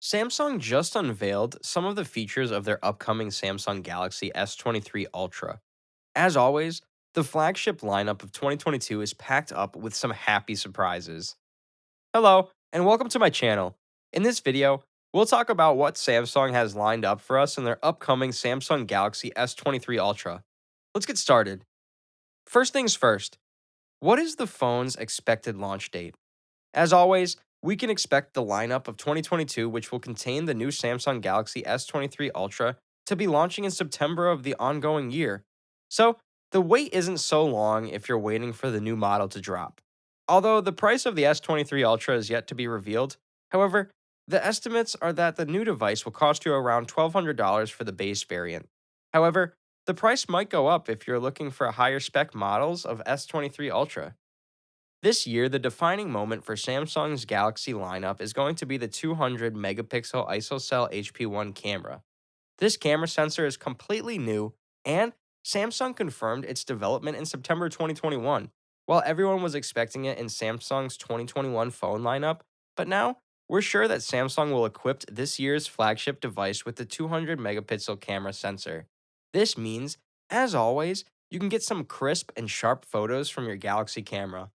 Samsung just unveiled some of the features of their upcoming Samsung Galaxy S23 Ultra. As always, the flagship lineup of 2022 is packed up with some happy surprises. Hello, and welcome to my channel. In this video, we'll talk about what Samsung has lined up for us in their upcoming Samsung Galaxy S23 Ultra. Let's get started. First things first, what is the phone's expected launch date? As always, we can expect the lineup of 2022, which will contain the new Samsung Galaxy S23 Ultra, to be launching in September of the ongoing year. So, the wait isn't so long if you're waiting for the new model to drop. Although the price of the S23 Ultra is yet to be revealed, however, the estimates are that the new device will cost you around $1,200 for the base variant. However, the price might go up if you're looking for higher spec models of S23 Ultra. This year, the defining moment for Samsung's Galaxy lineup is going to be the 200 megapixel ISOCELL HP1 camera. This camera sensor is completely new, and Samsung confirmed its development in September 2021, while everyone was expecting it in Samsung's 2021 phone lineup. But now, we're sure that Samsung will equip this year's flagship device with the 200 megapixel camera sensor. This means, as always, you can get some crisp and sharp photos from your Galaxy camera.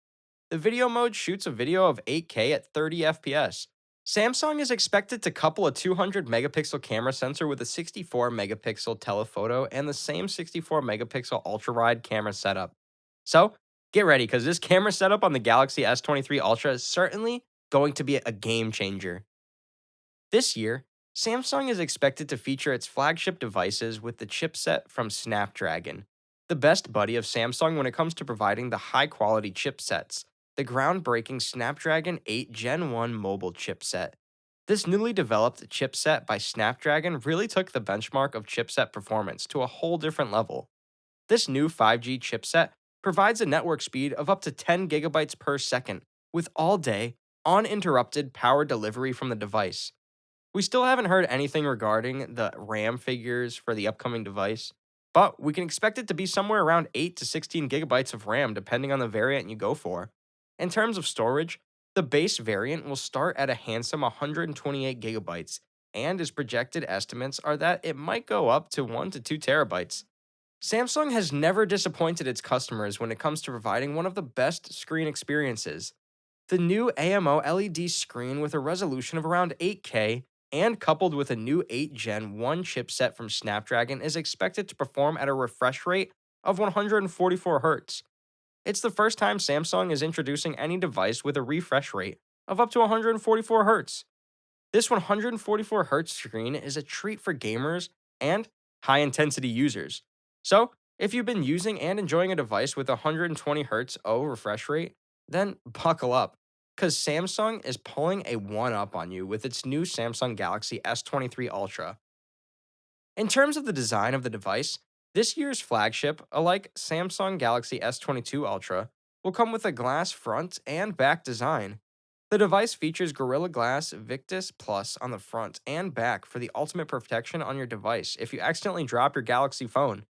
The video mode shoots a video of 8K at 30 FPS. Samsung is expected to couple a 200 megapixel camera sensor with a 64 megapixel telephoto and the same 64 megapixel ultra wide camera setup. So, get ready because this camera setup on the Galaxy S23 Ultra is certainly going to be a game changer. This year, Samsung is expected to feature its flagship devices with the chipset from Snapdragon, the best buddy of Samsung when it comes to providing the high quality chipsets, the groundbreaking Snapdragon 8 Gen 1 mobile chipset. This newly developed chipset by Snapdragon really took the benchmark of chipset performance to a whole different level. This new 5G chipset provides a network speed of up to 10 gigabytes per second with all day, uninterrupted power delivery from the device. We still haven't heard anything regarding the RAM figures for the upcoming device, but we can expect it to be somewhere around 8 to 16 gigabytes of RAM depending on the variant you go for. In terms of storage, the base variant will start at a handsome 128 gigabytes, and its projected estimates are that it might go up to 1 to 2 terabytes. Samsung has never disappointed its customers when it comes to providing one of the best screen experiences. The new AMO LED screen with a resolution of around 8K and coupled with a new 8 Gen 1 chipset from Snapdragon is expected to perform at a refresh rate of 144 Hz. It's the first time Samsung is introducing any device with a refresh rate of up to 144 Hz. This 144 Hz screen is a treat for gamers and high intensity users. So, if you've been using and enjoying a device with 120 Hz refresh rate, then buckle up, because Samsung is pulling a one up on you with its new Samsung Galaxy S23 Ultra. In terms of the design of the device, this year's flagship, alike Samsung Galaxy S22 Ultra, will come with a glass front and back design. The device features Gorilla Glass Victus Plus on the front and back for the ultimate protection on your device if you accidentally drop your Galaxy phone.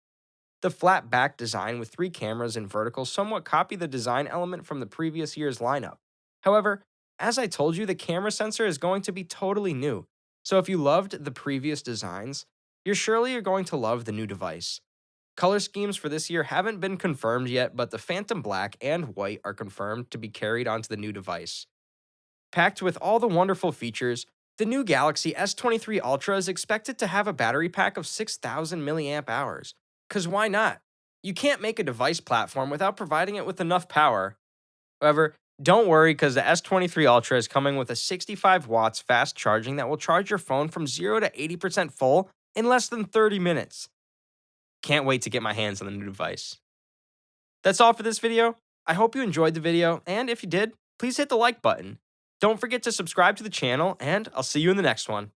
The flat back design with three cameras in vertical somewhat copy the design element from the previous year's lineup. However, as I told you, the camera sensor is going to be totally new, so if you loved the previous designs, you're going to love the new device. Color schemes for this year haven't been confirmed yet, but the Phantom Black and White are confirmed to be carried onto the new device. Packed with all the wonderful features, the new Galaxy S23 Ultra is expected to have a battery pack of 6,000 milliamp hours. Cause why not? You can't make a device platform without providing it with enough power. However, don't worry because the S23 Ultra is coming with a 65 watts fast charging that will charge your phone from 0 to 80% full in less than 30 minutes. Can't wait to get my hands on the new device. That's all for this video. I hope you enjoyed the video, and if you did, please hit the like button. Don't forget to subscribe to the channel, and I'll see you in the next one.